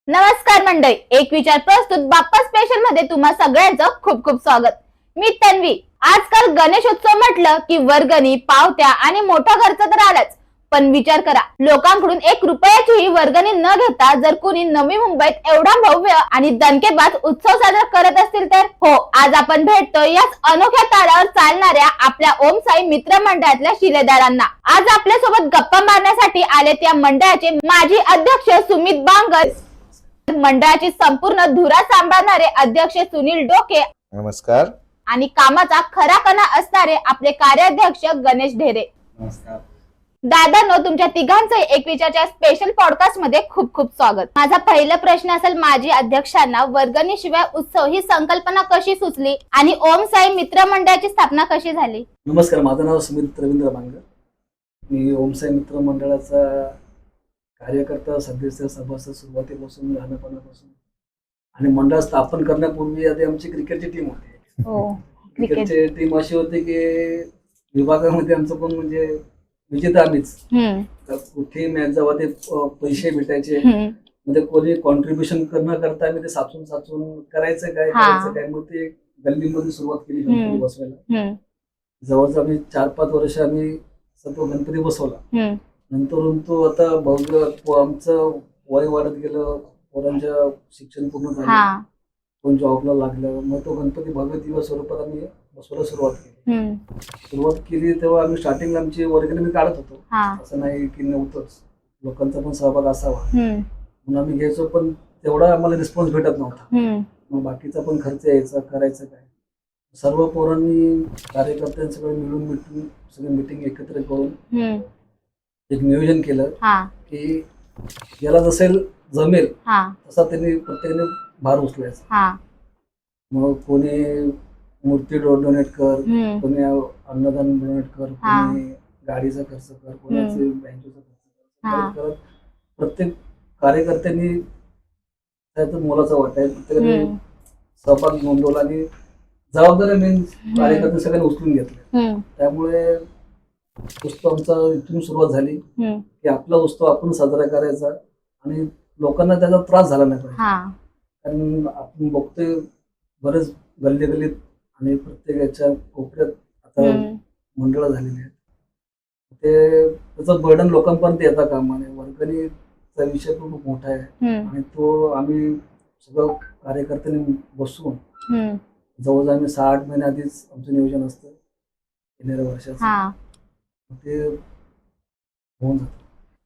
नमस्कार मंडळी, एक विचार प्रस्तुत बाप्पा स्पेशल मध्ये तुम्हा सगळ्यांचं खूप खूप स्वागत. मी तन्वी. आजकाल गणेशोत्सव म्हटलं की वर्गणी, पावत्या आणि मोठा खर्च तर आलाच. पण विचार करा, लोकांकडून 1 रुपयाचीही वर्गणी न घेता जर कोणी नवी मुंबईत एवढा भव्य आणि दणकेबाज उत्सव साजरा करत असतील तर हो, आज आपण भेटतो याच अनोख्या तारावर चालणाऱ्या आपल्या ओम साई मित्र मंडळातल्या शिलेदारांना. आज आपल्या सोबत गप्पा मारण्यासाठी आलेत या मंडळाचे माजी अध्यक्ष सुमित बांगर, मंडळाची संपूर्ण धुरा सांभाळणारे अध्यक्ष सुनील डोके, नमस्कार. आणि कामाचा खरा कणा असणारे आपले कार्याध्यक्ष गणेश ढेरे. नमस्कार. दादांनो, तुमच्या तिघांचं एक विचारच्या स्पेशल पॉडकास्ट मध्ये खूप खूप स्वागत. माझा पहिला प्रश्न असेल माजी अध्यक्षांना, वर्गणीशिवाय उत्सव ही संकल्पना कशी सुचली आणि ओम साई मित्र मंडळाची स्थापना कशी झाली? नमस्कार, माझं नाव सुमित रवींद्र बांगर. मी ओम साई मित्र मंडळाचा कार्यकर्ता, सदस्य, सभासद सुरुवातीपासून, लहानपणापासून. आणि मंडळ स्थापन करण्यापूर्वी आधी आमची क्रिकेटची टीम होती. क्रिकेटची टीम अशी होती की विभागामध्ये आमचं पण म्हणजे विजेता आम्हीच. कुठेही मॅच जेव्हा ते पैसे भेटायचे, म्हणजे कोणी कॉन्ट्रीब्युशन न करता आम्ही ते साचून करायचं काय, मग ते गल्लीमध्ये सुरुवात केली गणपती बसवायला. जवळजवळ आम्ही 4-5 वर्ष आम्ही सर्व गणपती बसवला. नंतर तो आता भव्य आमचं वय वाढत गेलं, पोरांचं शिक्षण पूर्ण झालं, कोण जॉबला लागलं, मग तो गणपती भव्य दिवस स्वरूपात आम्ही बसवायला सुरुवात केली. तेव्हा आम्ही स्टार्टिंगला आमची वर्गणी काढत होतो, असं नाही की नव्हतंच, लोकांचा पण सहभाग असावा म्हणून आम्ही घ्यायचो, पण तेवढा आम्हाला रिस्पॉन्स भेटत नव्हता. मग बाकीचा पण खर्च यायचा, करायचं काय. सर्व पोरांनी, कार्यकर्त्यांसगळं मिळून सगळे मीटिंग एकत्र करून एक नियोजन केलं की याला जसेल जमेल तसा त्यांनी प्रत्येकाने भार उचलायचा. मग कोणी मूर्ती डोनेट कर, कोणी अन्नदान डोनेट कर, कोणी गाडीचा खर्च कर, कोणाचे बँकेचा खर्च करत प्रत्येक कार्यकर्त्यांनी त्यातून मोलाचा वाटा आहे. प्रत्येकाने सहभाग नोंदवला आणि जबाबदारी मेन कार्यकर्ते सगळ्यांनी उचलून घेतल्या. त्यामुळे उत्सव आमचा इथून सुरुवात झाली की आपला उत्सव आपण साजरा करायचा आणि लोकांना त्याचा त्रास झाला नाही पाहिजे. कारण आपण बघतोय बरेच गल्लीत आणि प्रत्येकाच्या कोपऱ्यात आता मंडळ झालेली आहेत. त्याचं बर्डन लोकांपर्यंत येता कामा नये. वर्गणीचा विषय पण खूप मोठा आहे आणि तो आम्ही सगळं कार्यकर्त्यांनी बसून जवळजवळ आम्ही 6-8 महिने आधीच आमचं नियोजन असतं येणाऱ्या वर्षाचं. ते होऊन जातं.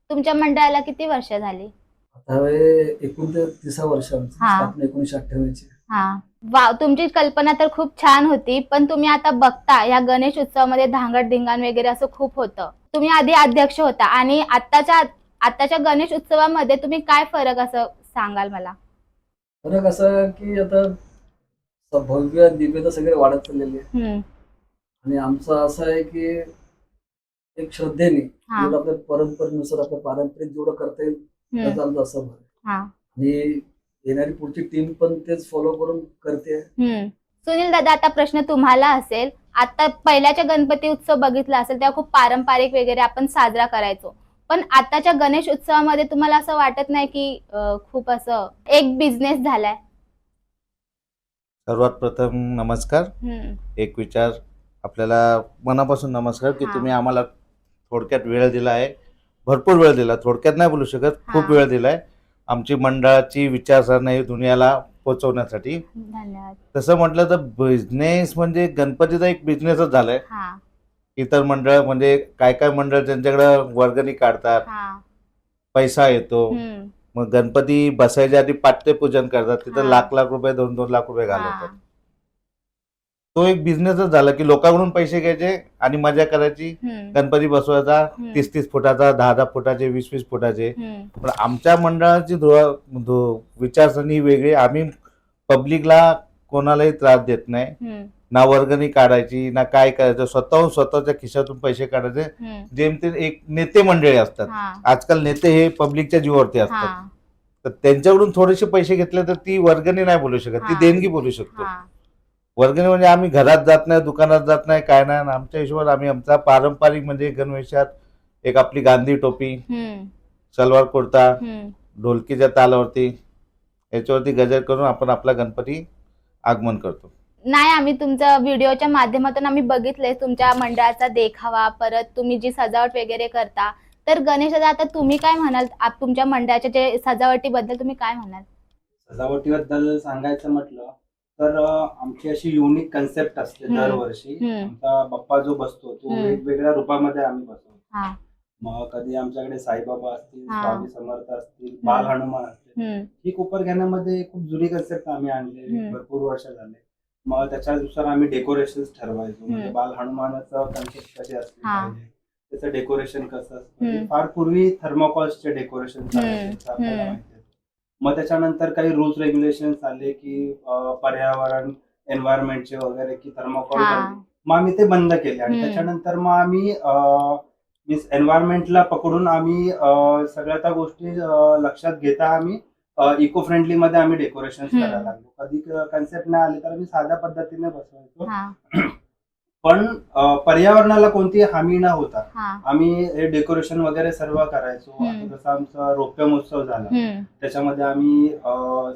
तुमच्या मंडळाला किती वर्ष झाली? आता 29 वर्ष आमची स्थापना 1998ची. वा, तुमची कल्पना तर खूप छान होती. पण तुम्ही आता बघता या गणेश उत्सवामध्ये धांगड धिंगाण वगैरे असं खूप होतं. तुम्ही आधी अध्यक्ष होता आणि आताच्या गणेश उत्सवामध्ये तुम्ही काय फरक असं सांगाल मला? फरक असं की आता भव्य दिव्यता सगळे वाढत चाललेली आहे आणि आमचं असं आहे की एक श्रद्धेने जेवढं आपल्या परंपरेनुसार आपल्या पारंपरिक जेवढं करता येईल त्याचं आमचं असं भर आणि येणारी पुढची टीम पण तेच फॉलो करून करते. सुनील दादा, आता प्रश्न तुम्हाला असेल, आता पहिल्याच्या गणपती उत्सव बघितला असेल तेव्हा खूप पारंपरिक वगैरे आपण साजरा करायचो, पण आताच्या गणेश उत्सवामध्ये तुम्हाला असं वाटत नाही की खूप असं एक बिझनेस झालाय? सर्वात प्रथम नमस्कार. एक विचार आपल्याला मनापासून नमस्कार की तुम्ही आम्हाला थोडक्यात वेळ दिला आहे, भरपूर वेळ दिला, थोडक्यात नाही बोलू शकत, खूप वेळ दिलाय आमची मंडळाची विचारसरणी दुनियाला पोहोचवण्यासाठी. धन्यवाद. तसं म्हटलं तर बिझनेस म्हणजे गणपतीचा एक बिझनेसच झालाय. इतर मंडळ म्हणजे काय मंडळ त्यांच्याकडे वर्गणी काढतात, पैसा येतो, मग गणपती बसायच्या आधी पाट्यपूजन करतात, तिथं लाख रुपये 2-2 लाख रुपये घालवतात. तो एक बिझनेसच झाला की लोकांकडून पैसे घ्यायचे आणि मजा करायची. गणपती बसवायचा 30-30 फुटाचा, 10-10 फुटाचे, 20-20 फुटाचे. पण आमच्या मंडळाची विचारसरणी वेगळी. आम्ही पब्लिकला कोणालाही त्रास देत नाही, ना वर्गणी काढायची ना काय करायचं, स्वतःच्या खिशातून पैसे काढायचे. जेमतेम एक नेते मंडळी असतात आजकाल, नेते हे पब्लिकच्या जीवावरती असतात, तर त्यांच्याकडून थोडेसे पैसे घेतले तर ती वर्गणी नाही बोलू शकत, ती देणगी बोलू शकतो. वर्गणी म्हणजे आम्ही घरात जात नाही, दुकानात जात नाही, काय नाही. आमच्या हिशोबात आम्ही आमचा पारंपरिक म्हणजे गणवेशात एक आपली गांधी टोपी, सलवार कुर्ता, ढोलकीच्या तालावरती याच्यावरती गजर करून आपण आपला गणपती आगमन करतो. नाही, आम्ही तुमच्या व्हिडिओच्या माध्यमातून आम्ही बघितलंय तुमच्या मंडळाचा देखावा, परत तुम्ही जी सजावट वगैरे करता. तर गणेश दादा, आता तुम्ही काय म्हणाल तुमच्या मंडळाच्या जे सजावटीबद्दल तुम्ही काय म्हणाल? सजावटीबद्दल सांगायचं म्हटलं तर आमची अशी युनिक कन्सेप्ट असते दरवर्षी. आमचा बाप्पा जो बसतो तो वेगवेगळ्या रूपामध्ये आम्ही बसवतो. मग कधी आमच्याकडे साईबाबा असतील, स्वामी समर्थ असतील, बाल हनुमान असतील. ही कोपर घेण्यामध्ये खूप जुनी कन्सेप्ट आम्ही आणली, भरपूर वर्ष झाले. मग त्याच्यानुसार आम्ही डेकोरेशन ठरवायचो. म्हणजे बाल हनुमानाचं कन्सेप्ट कसे असले पाहिजे, त्याचं डेकोरेशन कसं असतं. फार पूर्वी थर्मोकॉल्सचे डेकोरेशन करायचे आपल्याला माहिती. मग त्याच्यानंतर काही रूल्स रेग्युलेशन्स आले की पर्यावरण एन्व्हायरमेंटचे वगैरे की थर्मोकॉल, मग आम्ही ते बंद केले. आणि त्याच्यानंतर मग आम्ही मीन्स एन्व्हायरमेंटला पकडून आम्ही सगळ्या त्या गोष्टी लक्षात घेता आम्ही इको फ्रेंडली मध्ये आम्ही डेकोरेशन करायला लागलो. कधी कन्सेप्ट नाही आले तर आम्ही साध्या पद्धतीने बसवायचो. पण पर्यावरणाला कोणती हानी न होता आम्ही हे डेकोरेशन वगैरे सर्व करायचो. जसं आमचा रौप्य महोत्सव झाला, त्याच्यामध्ये आम्ही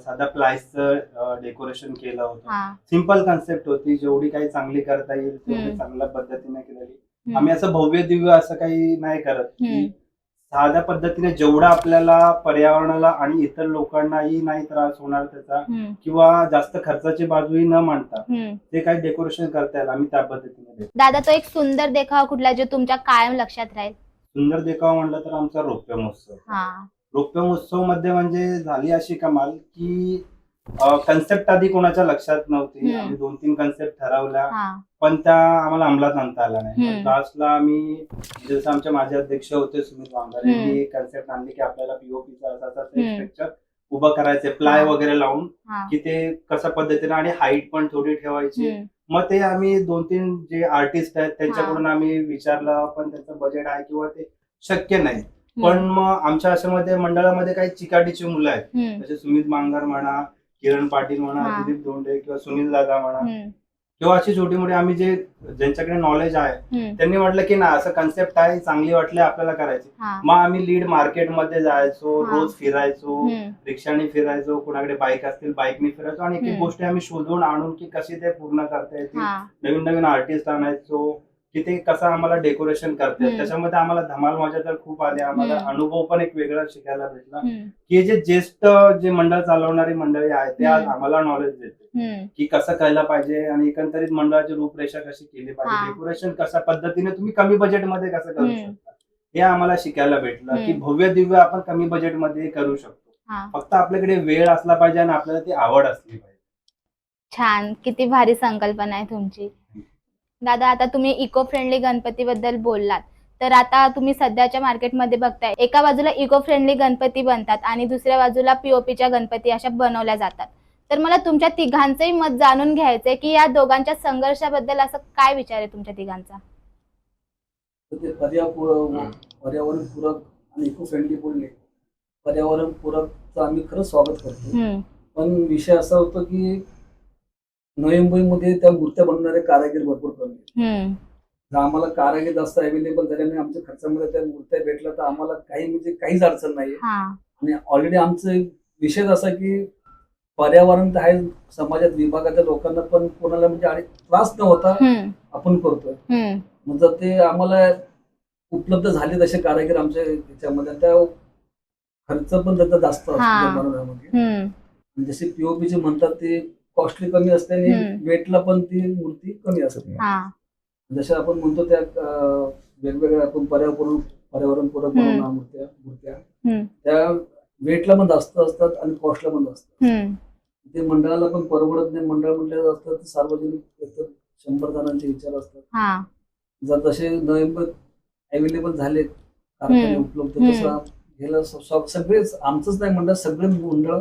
साधा प्लायचं डेकोरेशन केलं होतं. सिंपल कन्सेप्ट होती, जेवढी काही चांगली करता येईल तेवढी चांगल्या पद्धतीने केलेली. आम्ही असं भव्य दिव्य असं काही नाही करत, की साध्या पद्धतीने जेवढा आपल्याला पर्यावरणाला आणि इतर लोकांनाही नाही त्रास होणार त्याचा, किंवा जास्त खर्चाची बाजूही न मांडता ते काही डेकोरेशन करता येईल आम्ही त्या पद्धतीने. दादा, तो एक सुंदर देखावा कुठला जो तुमच्या कायम लक्षात राहील? सुंदर देखावा म्हणलं तर आमचा रौप्य महोत्सव. रौप्य महोत्सव मध्ये म्हणजे झाली अशी कमाल की कन्सेप्ट आधी कोणाच्या लक्षात नव्हती. आम्ही 2-3 कन्सेप्ट ठरवल्या, पण त्या आम्हाला अंमलात आणता आला नाही. लास्टला आम्ही, जसं आमचे माझे अध्यक्ष होते सुमित वांगारे, यांनी कन्सेप्ट आणली की आपल्याला पीओपीचा असा स्ट्रक्चर उभं करायचे, प्लाय वगैरे लावून, की ते कशा पद्धतीने, आणि हाईट पण थोडी ठेवायची. मग ते आम्ही 2-3 जे आर्टिस्ट आहेत त्यांच्याकडून आम्ही विचारलं, पण त्यांचं बजेट आहे किंवा ते शक्य नाही. पण मग आमच्या अशामध्ये मंडळामध्ये काही चिकाटीची मुलं आहेत, जसे सुमित मांगर म्हणा, किरण पाटील म्हणा, दिलीप धोंडे किंवा सुनील दादा म्हणा, किंवा अशी छोटी मोठी आम्ही ज्यांच्याकडे नॉलेज आहे त्यांनी म्हटलं की ना असं कन्सेप्ट आहे, चांगली वाटली आपल्याला करायची. मग आम्ही लीड मार्केटमध्ये जायचो, रोज फिरायचो, रिक्षाने फिरायचो, कुणाकडे बाईक असतील बाईकने फिरायचो, आणि एक गोष्टी आम्ही शोधून आणून की कशी ते पूर्ण करता येतील. नवीन नवीन आर्टिस्ट आणायचो की ते कसं आम्हाला डेकोरेशन करते. त्याच्यामध्ये आम्हाला धमाल मजा तर खूप आली. आम्हाला अनुभव पण एक वेगळा शिकायला भेटला की जे ज्येष्ठ जे मंडळ चालवणारी मंडळी आहेत ते आज आम्हाला नॉलेज देते की कसं करायला पाहिजे, आणि एकंदरीत मंडळाची रूपरेषा कशी केली पाहिजे, डेकोरेशन कशा पद्धतीने तुम्ही कमी बजेटमध्ये कसं करू शकता, हे आम्हाला शिकायला भेटलं. की भव्य दिव्य आपण कमी बजेटमध्ये करू शकतो, फक्त आपल्याकडे वेळ असला पाहिजे आणि आपल्याला ती आवड असली पाहिजे. छान, किती भारी संकल्पना आहे तुमची. दादा, आता तुम्ही इको फ्रेंडली गणपती बद्दल बोललात, तर आता तुम्ही सध्याच्या मार्केटमध्ये बघताय एका बाजूला इको फ्रेंडली गणपती बनतात आणि दुसऱ्या बाजूला पीओपीच्या गणपती अशा बनवल्या जातात. तर मला तुमच्या तिघांचंही मत जाणून घ्यायचंय की या दोघांच्या संघर्षाबद्दल असं काय विचार आहे तुमच्या तिघांचा? पर्यावरण पूरक आणि इको फ्रेंडली बोलले, पर्यावरण पूरकचं आम्ही खरंच स्वागत करतो. पण विषय असा होतो की नवी मुंबईमध्ये त्या मूर्त्या बनवणारे कारागीर भरपूर कमी आहेत. जर आम्हाला कारागीर जास्त अवेलेबल झाल्याने आमच्या खर्चामध्ये त्या मूर्त्या भेटल्या तर आम्हाला काहीच अडचण नाही. आणि ऑलरेडी आमचा विषय असा की पर्यावरण तर आहे, समाजात विभागाच्या लोकांना पण कोणाला म्हणजे त्रास न होता आपण करतोय. मग जर ते आम्हाला उपलब्ध झाले तसे कारागीर आमच्या त्याच्यामध्ये, त्या खर्च पण त्याचा जास्त असतो बनवण्यामध्ये. जसे पीओपीचे म्हणतात ते कॉस्टली कमी असते आणि वेटला पण ती मूर्ती कमी असते. जसे आपण म्हणतो त्या वेगवेगळ्या आपण पर्यावरणपूरक मूर्त्या त्या वेटला पण जास्त असतात आणि कॉस्टला पण असतात. ते मंडळाला पण परवडत नाही. मंडळ म्हटलं असतात सार्वजनिक 100 जणांचे विचार असतात. जर तसे नोव्हेंबर अवेलेबल झाले कारखाने उपलब्ध, तसं गेलं सगळेच, आमचंच नाही मंडळ, सगळे मंडळ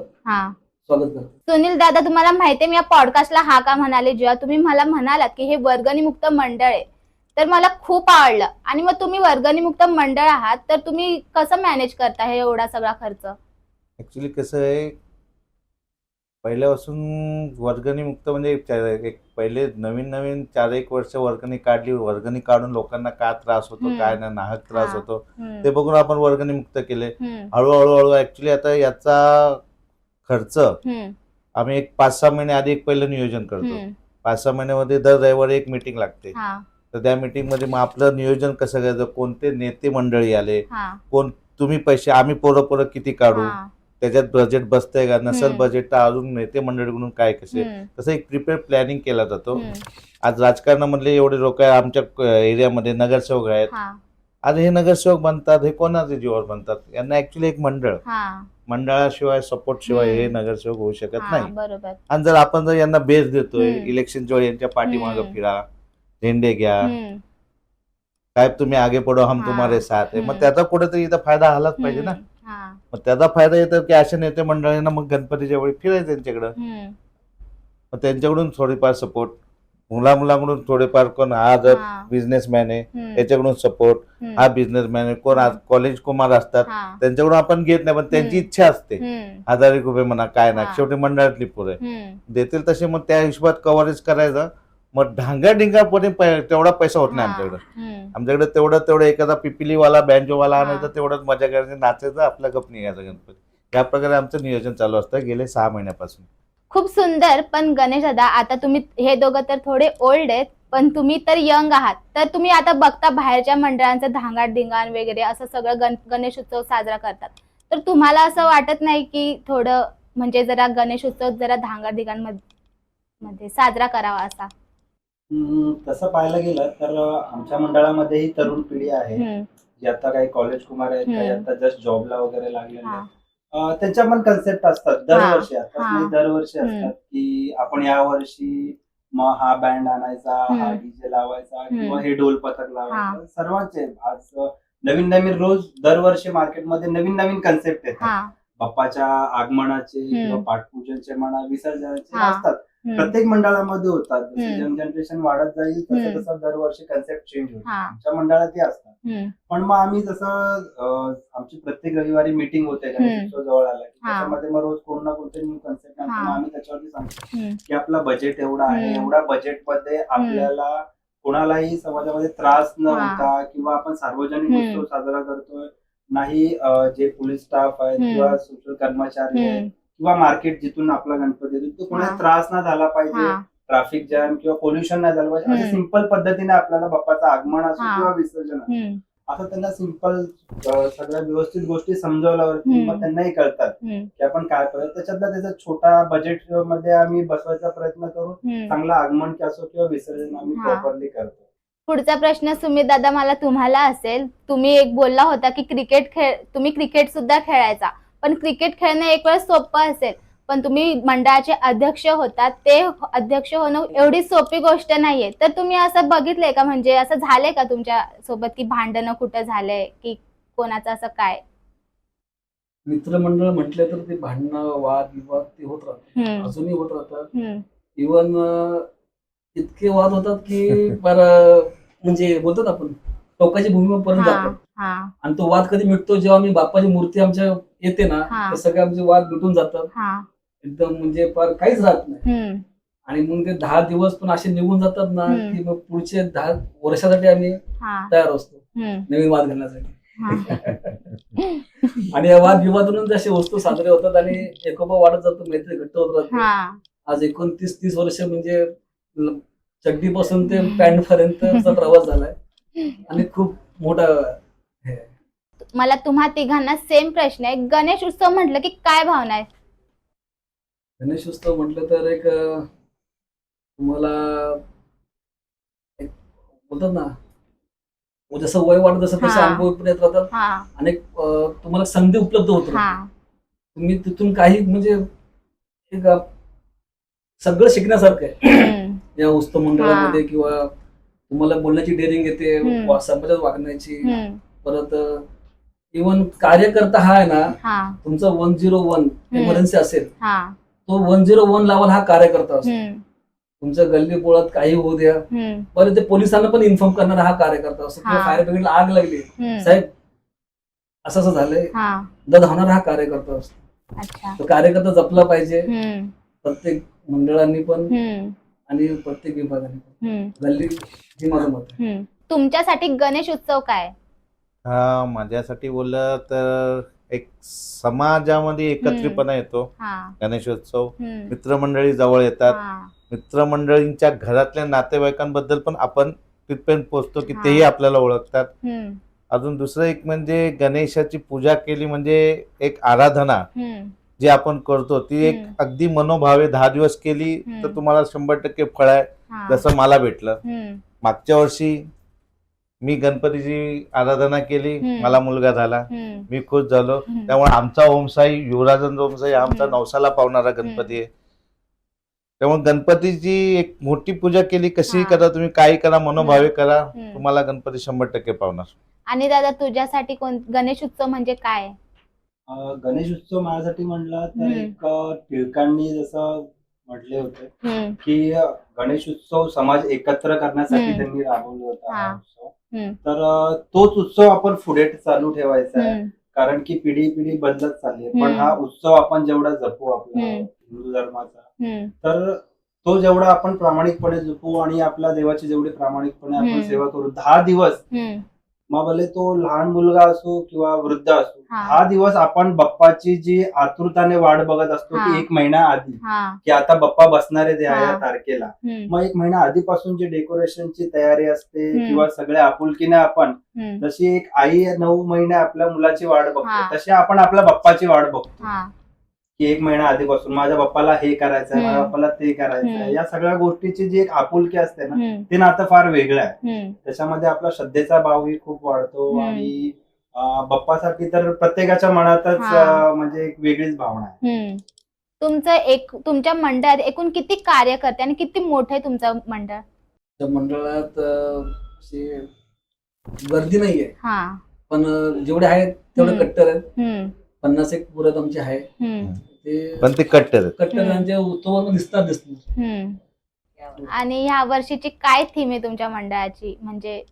स्वागत करतो. सुनील दादा, तुम्हाला माहितीये मी या पॉडकास्टला हा का म्हणाले, जेव्हा तुम्ही मला म्हणालात की हे वर्गणी मुक्त मंडळ आहे, तर मला खूप आवडलं. आणि मग तुम्ही वर्गणी मुक्त मंडळ आहात तर तुम्ही कसं मॅनेज करता हे एवढा सगळा खर्च? ऍक्च्युली कसं आहे, पहिल्यापासून वर्गणी मुक्त म्हणजे पहिले नवीन 4-1 वर्ष वर्गणी काढली. वर्गणी काढून लोकांना काय त्रास होतो, काय नाही नाहक त्रास होतो ते बघून आपण वर्गणी मुक्त केले. हळूहळू ऍक्च्युली आता याचा खर्च हम्म, आम्ही एक 5-6 महिने आधी एक पहिलं नियोजन करतो. हम्म, 5-6 महिन्यामध्ये दर रविवारी एक मीटिंग लागते. हा, तर त्या मीटिंग मध्ये मग आपलं नियोजन कसं करायचं, कोणते नेते मंडळी आले, हा, कोण तुम्ही पैसे आम्ही पोरं किती काढू, हा, त्याच्यात बजेट बसतंय का, नसेल हम्म. बजेट तर अजून नेते मंडळीकडून काय कसे, हम्म, तसं एक प्रिपेअर प्लॅनिंग केला जातो. हम्म, आज राजकारणामधले एवढे लोक आहे आमच्या एरियामध्ये, नगरसेवक आहेत. हा, आज हे नगरसेवक बनतात हे कोणाच्या जीवावर बनतात, यांना ऍक्च्युली एक हा, मंडळाशिवाय सपोर्ट शिवाय हे हम्म. नगरसेवक होऊ शकत हा, नाही. बरोबर. आणि जर आपण जर यांना बेस देतोय, हम्म. इलेक्शनच्या वेळी यांच्या पाठीमागं हम्म. फिरा, झेंडे घ्या, हम्म, साहेब तुम्ही आगे पडो हम हा. तुम्हारे साथ आहे, मग हम्म. त्याचा कुठेतरी इथं फायदा आलाच पाहिजे ना. हम्म, हा, मग त्याचा फायदा येतो की अशा नेते मंडळींना मग गणपतीच्या वेळी फिरायचं त्यांच्याकडं, हम्म, मग त्यांच्याकडून थोडीफार सपोर्ट, मुलामुलांकडून थोडेफार, कोण हा जर हा, बिझनेसमॅन आहे हम्म, त्याच्याकडून सपोर्ट, हम्म, हा बिझनेसमॅन आहे, कोण आज कॉलेज कुमार असतात हा, त्यांच्याकडून आपण घेत नाही, पण त्यांची हम्म. इच्छा असते हम्म, 1000 रुपये म्हणा काय ना, हा. शेवटी मंडळातली पोरं आहे. हम्म, देतील तसे मग त्या हिशोबात कव्हरेज करायचं. मग ढांगा तेवढा पैसा होत नाही हा, आमच्याकडे. हम्म, आमच्याकडे तेवढं एखादा पिपिलीवाला बँजोवाला हा. आणायचा, तेवढंच मजा करायची, नाचायचं, आपला गप निघायचं गणपती. या प्रकारे आमचं नियोजन चालू असतं गेले 6 महिन्यापासून. खूप सुंदर. पण गणेश दादा, आता तुम्ही हे दोघं तर थोडे ओल्ड आहेत, पण तुम्ही तर यंग आहात, तर तुम्ही आता बघता बाहेरच्या मंडळांचं धांगाड धिंगाण वगैरे असं सगळं गणेश उत्सव साजरा करतात, तर तुम्हाला असं वाटत नाही की थोडं म्हणजे जरा गणेश उत्सव जरा धांगाड धिंगाण मध्ये साजरा करावा असा? तसं पाहायला गेलं तर आमच्या मंडळामध्येही तरुण पिढी आहे, हम्म, जी आता काही कॉलेज कुमार आहेत, काही हम्म. आता जस्ट जॉबला वगैरे लागलेले हा, आहेत. त्यांच्या पण कन्सेप्ट असतात दरवर्षी, आताच हा. नाही दरवर्षी हम्म. असतात की आपण या वर्षी मग हा बँड आणायचा, हा हम्म. डीजे लावायचा हम्म. किंवा हे ढोल पथक हा. लावायचं. सर्वांचे आज नवीन नवीन रोज दरवर्षी मार्केटमध्ये नवीन नवीन कन्सेप्ट येतात. हा, बाप्पाच्या आगमनाचे किंवा हम्म. पाठपूजनचे म्हणा, विसर्जनाचे हा. असतात. हम्म, प्रत्येक मंडळामध्ये होतात. जसे हम्म. जनरेशन वाढत जाईल तसं हम्म. तसं दरवर्षी कन्सेप्ट चेंज होईल. हा. आमच्या मंडळातही असतात. हम्म, पण मग आम्ही जसं आमची प्रत्येक रविवारी मीटिंग होते गणेश उत्सव जवळ आला की, हा. त्याच्यामध्ये मग रोज कोण ना कोणते न्यू कन्सेप्ट आणतो. हा. मग आम्ही त्याच्यावरती सांगतो हम्म, की आपला बजेट एवढा आहे, हम्म. एवढ्या बजेटमध्ये आपल्याला कोणालाही समाजामध्ये त्रास न हा. होता, किंवा आपण सार्वजनिक हम्म. उत्सव साजरा करतोय, नाही जे पोलीस स्टाफ आहेत हम्म. किंवा सोशल कर्मचारी आहेत किंवा मार्केट जिथून आपला गणपती येतो तो कोणाला हा. त्रास नाही झाला पाहिजे, हा. ट्रॅफिक जॅम किंवा पोल्युशन नाही झालं पाहिजे, अशा सिंपल पद्धतीने आपल्याला बाप्पाचं आगमन असो हा. किंवा विसर्जन असो, हम्म, असं त्यांना सिंपल सगळ्या व्यवस्थित गोष्टी समजावल्यावरती मग त्यांनाही कळतात हम्म, की आपण काय करतो. त्याच्यातला त्याचा छोटा बजेट मध्ये आम्ही बसवायचा प्रयत्न करून हम्म. चांगला आगमन असो किंवा विसर्जन आम्ही हा. प्रॉपरली करतो. पुढचा प्रश्न सुमित दादा मला तुम्हाला असेल. तुम्ही एक बोलला होता की तुम्ही क्रिकेट सुद्धा खेळायचा, पण क्रिकेट खेळणं एक वेळ सोपं असेल, पण तुम्ही मंडळाचे अध्यक्ष होतात, ते अध्यक्ष होणं एवढी सोपी गोष्ट नाहीये. तर तुम्ही असं बघितलंय का, म्हणजे असं झालंय का तुमच्या सोबत की भांडणं कुठं झालंय की कोणाचं असं काय? मित्रमंडळ म्हटलं तर ते भांडणं, वाद विवाद ते होत राहतात, हम्म, अजूनही होत राहतात. हम्म, इवन इतके वाद होतात की म्हणजे बोलतात आपण टोकाची भूमीपर्यंत हा, जातात. हा, आणि तो वाद कधी मिटतो जेव्हा मी बाप्पाची मूर्ती आमच्या येते ना, हा. ते सगळे आमचे वाद मिटून जातात. हा, एकदम म्हणजे फार काहीच राहत नाही. हम्म, आणि मग ते 10 दिवस पण असे निघून जातात ना हम्म. की मग पुढचे 10 वर्षासाठी आम्ही हा, तयार असतो हम्म, नवीन वाद घालण्यासाठी. हा, आणि या वाद विवादातून असे वस्तू साजरे होतात आणि एकोपा वाढत जातो, मैत्री घट्ट होत राहते. हा. आज 29-30 वर्ष म्हणजे चड्डीपासून ते पॅन्ट पर्यंतचा प्रवास झालाय आणि खूप मोठा हे आहे. मला तुम्हा तिघांना सेम प्रश्न आहे. गणेश उत्सव म्हटलं की काय भावना आहे? गणेश उत्सव म्हटलं तर एक तुम्हाला एक बोलतात ना, जसं वय वाढत जसं तसे हा. अनुभव पण येत राहतात. हा, आणि तुम्हाला संधी उपलब्ध होत हा, राहते. तुम्ही तिथून काही म्हणजे एक सगळं शिकण्यासारखं आहे हम्म, या उत्सव मंडळामध्ये. किंवा तुम्हाला बोलण्याची डेअरिंग येते, हम्म. समाजात वागण्याची. हम्म, परत इव्हन कार्यकर्ता हा आहे ना, हा, तुमचा 101 इमर्जन्सी असेल, हा, तो 101 लावाल हा कार्यकर्ता असतो. हम्म, तुमच्या गल्ली बोळात काही होऊ द्या, हम्म, परत ते पोलिसांना पण इन्फॉर्म करणारा हा कार्यकर्ता असतो. किंवा हा. फायर ब्रिगेडला आग लागली, हम्म, साहेब असं असं झालंय, हा. धावणारा हा कार्यकर्ता असतो. अच्छा. तो कार्यकर्ता जपला पाहिजे हम्म, प्रत्येक मंडळांनी पण हम्म, आणि प्रत्येक विभागाने पण. हम्म, गल्ली हे माझं मत आहे. तुमच्यासाठी गणेश उत्सव काय? हा, माझ्यासाठी बोललं तर एक समाजामध्ये एकत्रितपणा येतो. हा. गणेशोत्सव हम्म. मित्रमंडळी जवळ येतात. हा. मित्रमंडळींच्या घरातल्या नातेवाईकांबद्दल पण आपण तिथपर्यंत पोहोचतो की हा. तेही आपल्याला ओळखतात. हम्म. अजून दुसरं एक म्हणजे गणेशाची पूजा केली म्हणजे एक आराधना हम्म. जी आपण करतो ती एक हम्म. अगदी मनोभावे 10 दिवस केली तर हम्म. तुम्हाला 100% फळ आहे. हा. जसं मला भेटलं. हम्म. मागच्या वर्षी मी गणपतीची आराधना केली, हम्म. मला मुलगा झाला, हम्म. मी खुश झालो. हम्म. त्यामुळे आमचा ओमसाई युवराजन ओमसाई आमचा हम्म. नवसाला पावणारा गणपती आहे. त्यामुळे गणपतीची एक मोठी पूजा केली, कशीही हा. करा तुम्ही, काही करा, मनोभावे करा, हम्म. तुम्हाला गणपती 100% पावणार. आणि दादा तुझ्यासाठी गणेश उत्सव म्हणजे काय आहे? गणेश उत्सव माझ्यासाठी म्हणला तर हम्म. एक टिळकांनी जसं म्हटले होते हम्म. की गणेश उत्सव समाज एकत्र करण्यासाठी हम्म. त्यांनी राबवला होता हा हा. उत्सव. हम्म. तर तोच उत्सव आपण पुढे चालू ठेवायचा आहे. हम्म. कारण की पिढी बदलत चालली आहे. पण हम्म. हा उत्सव आपण जेवढा जपू आपला हम्म. हिंदू धर्माचा, हम्म. तर तो जेवढा आपण प्रामाणिकपणे जपू आणि आपल्या देवाची जेवढी प्रामाणिकपणे आपण हम्म. सेवा करू 10 दिवस, हम्म. मग भले तो लहान मुलगा असो किंवा वृद्ध असो, हा. 10 दिवस आपण बाप्पाची जी आतुरताने वाट बघत असतो हा. की 1 महिना आधी हा. की आता बाप्पा बसणार आहे हा. या तारखेला. हम्म. मग 1 महिना आधीपासून जी डेकोरेशनची तयारी असते हम्म. किंवा सगळ्या आपुलकीने आपण, हम्म. जशी एक आई 9 महिने आपल्या मुलाची वाट हा. बघते, तशी आपण आपल्या बाप्पाची वाट बघतो हा. की 1 महिना आधीपासून माझ्या बाप्पाला हे करायचं आहे, माझ्या हम्म. बाप्पाला ते करायचं आहे. हम्म. या सगळ्या गोष्टीची जी एक आपुलकी असते ना, हम्म. ते नातं फार वेगळं आहे. हम्म. त्याच्यामध्ये आपला श्रद्धेचा भावही खूप वाढतो हम्म. आणि बाप्पासाठी तर प्रत्येकाच्या मनातच हा. म्हणजे एक वेगळीच भावना आहे. हम्म. तुमच्या मंडळात एकूण किती कार्यकर्ते आणि किती मोठे आहे तुमचं मंडळ? त्या मंडळात अशी गर्दी नाहीये, हा. पण जेवढे आहेत तेवढे हम्म. कट्टर आहेत. हम्म. 50 पुरत आमचे आहे. हम्म. ते पण ते कट्टर आहेत. कट्टरांच्या उत्सवाला दिसतात. हम्म. आणि ह्या वर्षीची काय थीम आहे तुमच्या मंडळाची? म्हणजे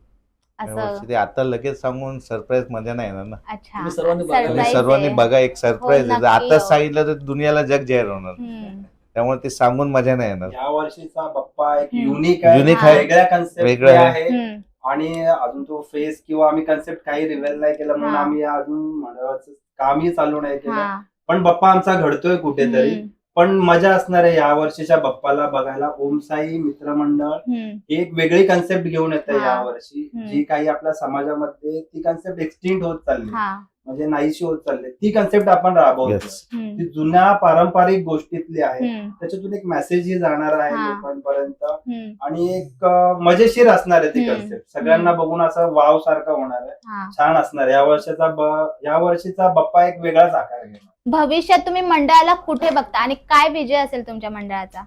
असं यावर्षी ते आता लगेच सांगून सरप्राईज मजा नाही येणार ना. अच्छा. तुम्ही सर्वांनी बघा. Surprise तुम्ही सर्वांनी आहे. बघा, एक सरप्राईज हो, आहे. नक्की आता हो. सांगितलं तर दुनियाला जग जाहीर होणार. हम्म. त्यामुळे ते सांगून मजा नाही येणार. या वर्षीचा बाप्पा एक हम्म. युनिक आहे, Unique आहे. वेगळ्या कन्सेप्ट वेगळं आहे. आहे. हम्म. आणि अजून तो फेस किंवा आम्ही कन्सेप्ट काही रिव्हेल नाही केलं म्हणून हा. आम्ही अजून मंडळाचं कामही चालू नाही केलं. हा. पण बाप्पा आमचा घडतोय कुठेतरी. हम्म. पण मजा असणार आहे या वर्षीच्या बाप्पाला बघायला. ओमसाई मित्रमंडळ हम्म. एक वेगळी कन्सेप्ट घेऊन येते हा. या वर्षी. हम्म. जी काही आपल्या समाजामध्ये ती कन्सेप्ट एक्सटिंक्ट होत चालली, हा. म्हणजे नाहीशी होत चालली, ती कन्सेप्ट आपण राबवतो. Yes. हम्म. ती जुन्या पारंपरिक गोष्टीतली आहे. हम्म. त्याच्यातून एक मेसेजही जाणार आहे हा. लोकांपर्यंत हम्म. आणि एक मजेशीर असणार आहे ती हम्म. कन्सेप्ट. सगळ्यांना बघून असं वाव सारखं होणार आहे. हा. छान असणार. या वर्षीचा बाप्पा एक वेगळाच आकार घेणार. भविष्यात तुम्ही मंडळाला कुठे बघता आणि काय विजय असेल तुमच्या मंडळाचा?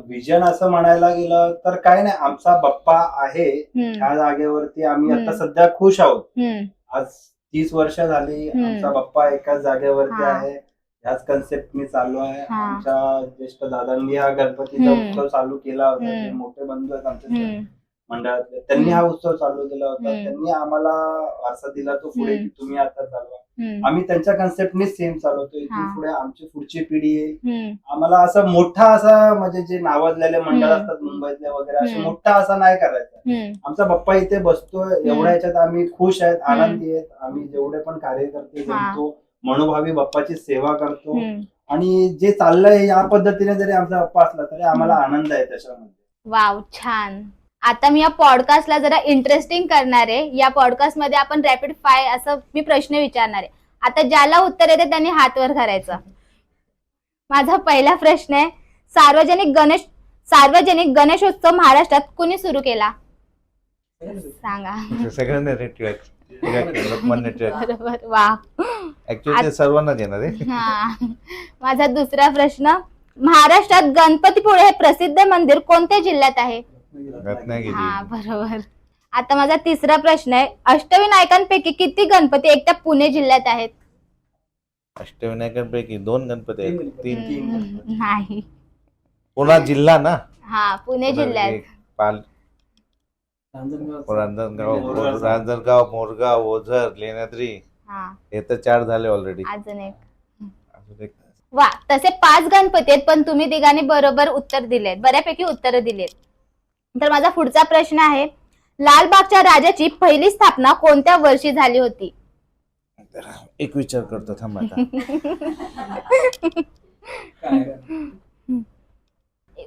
विजन असं म्हणायला गेलं तर काय नाही, आमचा बाप्पा आहे हम्म. ह्या जागेवरती आम्ही हम्म. आता सध्या खुश आहोत. हम्म. आज 30 वर्ष झाली हम्म. आमचा बाप्पा एकाच जागेवरती हा. आहे. ह्याच कन्सेप्टनी चालू आहे. हा. आमच्या ज्येष्ठ दादांनी हा गणपतीचा हम्म. उत्सव चालू केला होता. हम्म. जे मोठे बंधू आहेत आमच्या हम्म. मंडळातले, त्यांनी हा उत्सव चालू केला होता. हम्म. त्यांनी आम्हाला वारसा दिला तो पुढे की तुम्ही आता चालवा. हम्म. आम्ही त्यांच्या कन्सेप्टनी सेम चालवतो. हा. इथून पुढे आमची पुढची पिढी येईल. हम्म. आम्हाला असं मोठा असा म्हणजे जे नावाजलेले मंडळ हम्म. असतात मुंबईतले वगैरे असे हम्म. मोठा असा नाही करायचा. हम्म. आमचा बाप्पा इथे बसतोय एवढ्या याच्यात आम्ही खुश आहेत, हम्म. आनंदी आहेत. आम्ही जेवढे पण कार्यकर्ते हा. जमतो, मनोभावी बाप्पाची सेवा करतो हम्म. आणि जे चाललंय या पद्धतीने जरी आमचा बाप्पा असला तरी आम्हाला आनंद आहे त्याच्यामध्ये. वाव, छान. आता मी या पॉडकास्टला जरा इंटरेस्टिंग करणार आहे. या पॉडकास्ट मध्ये आपण रॅपिड फायर असं मी प्रश्न विचारणार आहे. आता ज्याला उत्तर येते त्यांनी हात वर करायचं. माझा पहिला प्रश्न आहे, सार्वजनिक गणेशोत्सव महाराष्ट्रात कुणी सुरू केला? सांगा. सगळ्यांना लोकमान्य टिळक. बरोबर. वा. ऍक्च्युली ते सर्वांनाच येणार आहे. हा. माझा दुसरा प्रश्न, महाराष्ट्रात गणपतीपुळे हे प्रसिद्ध मंदिर कोणत्या जिल्ह्यात आहे? रत्नागिरी. हा, बरोबर. आता माझा तिसरा प्रश्न आहे, अष्टविनायकांपैकी किती गणपती एकट्या पुणे जिल्ह्यात आहेत? अष्टविनायकांपैकी 2 गणपती आहेत. 3 नाही. पुणा जिल्हा ना. हा, पुणे जिल्ह्यात. एक रांजणगाव, मोरगाव, ओझर, लेण्याद्री, हा. हे तर 4 झाले ऑलरेडी. अजून एक. अजून एक वा, तसे 5 गणपती आहेत, पण तुम्ही तिघांनी बरोबर उत्तर दिलेत, बऱ्यापैकी उत्तर दिलेत. तर माझा पुढचा प्रश्न आहे, लालबागच्या राजाची पहिली स्थापना कोणत्या वर्षी झाली होती? एक विचार करतो थांब आता.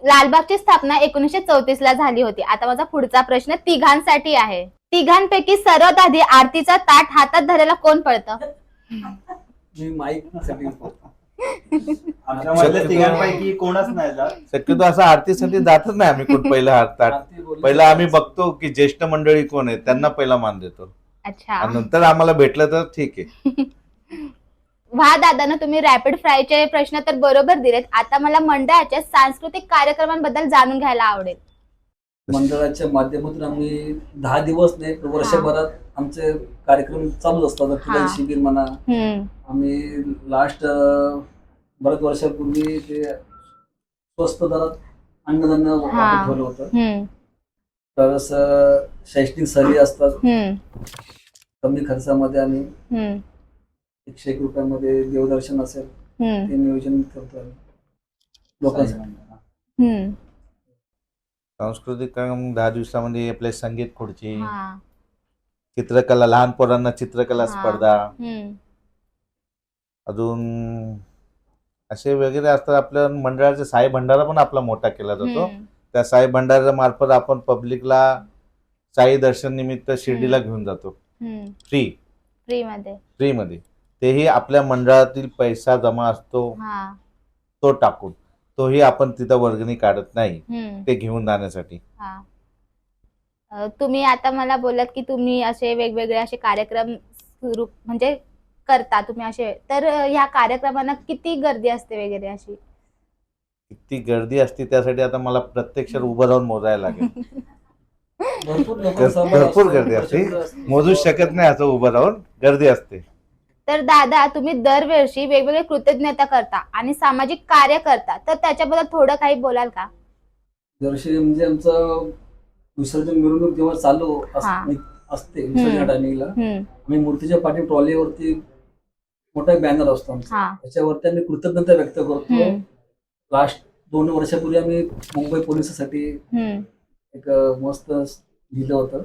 लालबागची स्थापना 1934 ला झाली होती. आता माझा पुढचा प्रश्न तिघांसाठी आहे. तिघांपैकी सर्वात आधी आरतीचा ताट हातात धरायला कोण पळतं? मी माईक आमच्यामध्ये तिघांपैकी कोणच नाही जात. शक्यतो असं आरतीसाठी जातच नाही आम्ही कोण पहिलं हातात. पहिलं आम्ही बघतो की ज्येष्ठ मंडळी कोण आहे त्यांना पहिला मान देतो. अच्छा. आणि नंतर आम्हाला भेटलं तर ठीक आहे. वा दादांना तुम्ही रॅपिड फायरचे प्रश्न तर बरोबर दिलेत. आता मला मंडळाच्या सांस्कृतिक कार्यक्रमांबद्दल जाणून घ्यायला आवडेल. मंडळाच्या माध्यमातून आम्ही 10 दिवस नाही तर वर्षभरात आमचे कार्यक्रम चालूच असतात. रक्तदान शिबिर म्हणा, आम्ही लास्ट बरेच वर्षापूर्वी ते स्वस्त दरात अन्नधान्य वाटप ठेवलं होतं. तरच शैक्षणिक सहली असतात. कमी खर्चामध्ये आम्ही 101 रुपयामध्ये देवदर्शन असेल ते नियोजन करतो लोकांसाठी. सांस्कृतिक कार्यक्रम 10 दिवसामध्ये आपले संगीत खुर्ची, चित्रकला, लहान पोरांना चित्रकला स्पर्धा, अजून असे वगैरे असतात. आपल्या मंडळाचे साई भंडारा पण आपला मोठा केला जातो. त्या साई भंडारा मार्फत आपण पब्लिकला साई दर्शन निमित्त शिर्डीला घेऊन जातो फ्री मध्ये. तेही आपल्या मंडळातील पैसा जमा असतो तो टाकून, तोही आपण तिथं वर्गणी काढत नाही ते घेऊन जाण्यासाठी. तुम्ही आता मला बोललात की तुम्ही असे वेगवेगळे असे कार्यक्रम सुरू म्हणजे करता तुम्ही असे, तर ह्या कार्यक्रमांना किती गर्दी असते वगैरे अशी? किती गर्दी असते त्यासाठी आता मला प्रत्यक्ष उभं राहून मोजायला लागेल. भरपूर गर्दी असते, मोजूच शकत नाही असं उभं राहून गर्दी असते. तर दादा तुम्ही दरवर्षी वेगवेगळे कृतज्ञता करता आणि सामाजिक कार्य करता, तर त्याच्याबद्दल थोडं काही बोलाल का? दरवर्षी म्हणजे आमचं विसर्जन मिरवणूक जेव्हा चालू असते विसर्जन टायमिंगला आम्ही मूर्तीच्या पाठी ट्रॉलीवरती मोठा बॅनर असतो आमचा, त्याच्यावरती आम्ही कृतज्ञता व्यक्त करतो. लास्ट 2 वर्षापूर्वी आम्ही मुंबई पोलिसांसाठी एक मस्त लिहिलं होतं.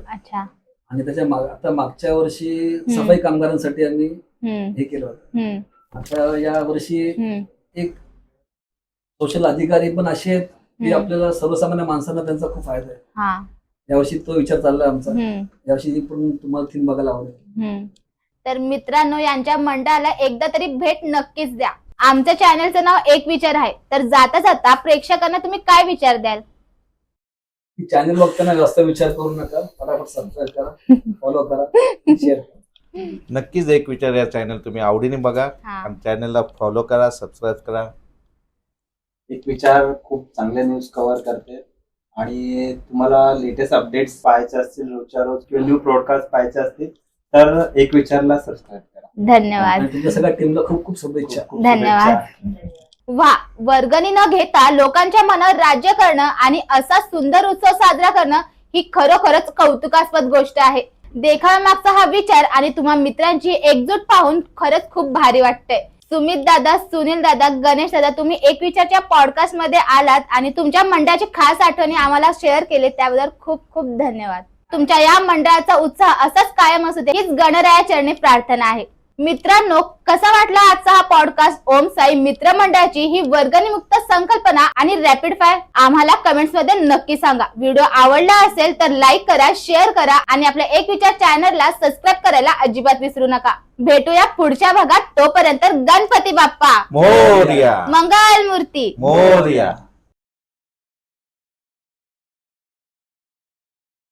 आणि त्याच्या आता मागच्या वर्षी सफाई कामगारांसाठी आम्ही हे केलं होतं. आता या वर्षी एक सोशल अधिकारी पण असे आहेत की आपल्याला सर्वसामान्य माणसांना त्यांचा खूप फायदा आहे. यावर्षी तो विचार चाललाय आमचा. यावर्षी पण तुम्हाला थीम बघायला आवडेल. तर मित्रांनो, यांच्या मंडळाला एकदा तरी भेट नक्कीच द्या. आमच्या चॅनलचं नाव एक विचार आहे, तर जाता जाता प्रेक्षकांना तुम्ही काय विचार द्याल? चॅनल बघताना जास्त विचार करू नका, फटाफट सबस्क्राईब करा, फॉलो करा, शेअर करा. नक्कीच एक विचार या चॅनल तुम्ही आवडीने बघा आणि चॅनलला फॉलो करा, सबस्क्राईब करा. एक विचार खूप चांगले न्यूज कव्हर करते आणि तुम्हाला लेटेस्ट अपडेट्स पाहायचे असतील रोजच्या रोज किंवा न्यू ब्रॉडकास्ट पाहायचे असतील तर एक विचारला सबस्क्राईब करा. धन्यवाद. तुमच्या सगळ्या टीमला खूप खूप शुभेच्छा. धन्यवाद. वा, वर्गणी न घेता लोकांच्या मनावर राज्य करणं आणि असा सुंदर उत्सव साजरा करणं ही खरोखरच कौतुकास्पद गोष्ट आहे. देखाव्यामागचा हा विचार आणि तुम्हा मित्रांची एकजूट पाहून खरंच खूप भारी वाटतंय. सुमित दादा, सुनील दादा, गणेश दादा, तुम्ही एक विचारच्या पॉडकास्ट मध्ये आलात आणि तुमच्या मंडळाची खास आठवणी आम्हाला शेअर केले, त्याबद्दल खूप खूप धन्यवाद. तुमच्या या मंडळाचा उत्साह असाच कायम असू दे हीच गणराया चरणी प्रार्थना आहे. मित्रांनो, कसा वाटला आजचा हा पॉडकास्ट? ओम साई मित्र मंडळाची ही वर्गणीमुक्त संकल्पना आणि रॅपिड फायर आम्हाला कमेंट्स मध्ये नक्की सांगा. व्हिडिओ आवडला असेल तर लाईक करा, शेअर करा आणि आपल्या एक विचार चॅनलला सबस्क्राईब करायला अजिबात विसरू नका. भेटूया पुढच्या भागात. तोपर्यंत गणपती बाप्पा मोरया, मंगल मूर्ती मोरया.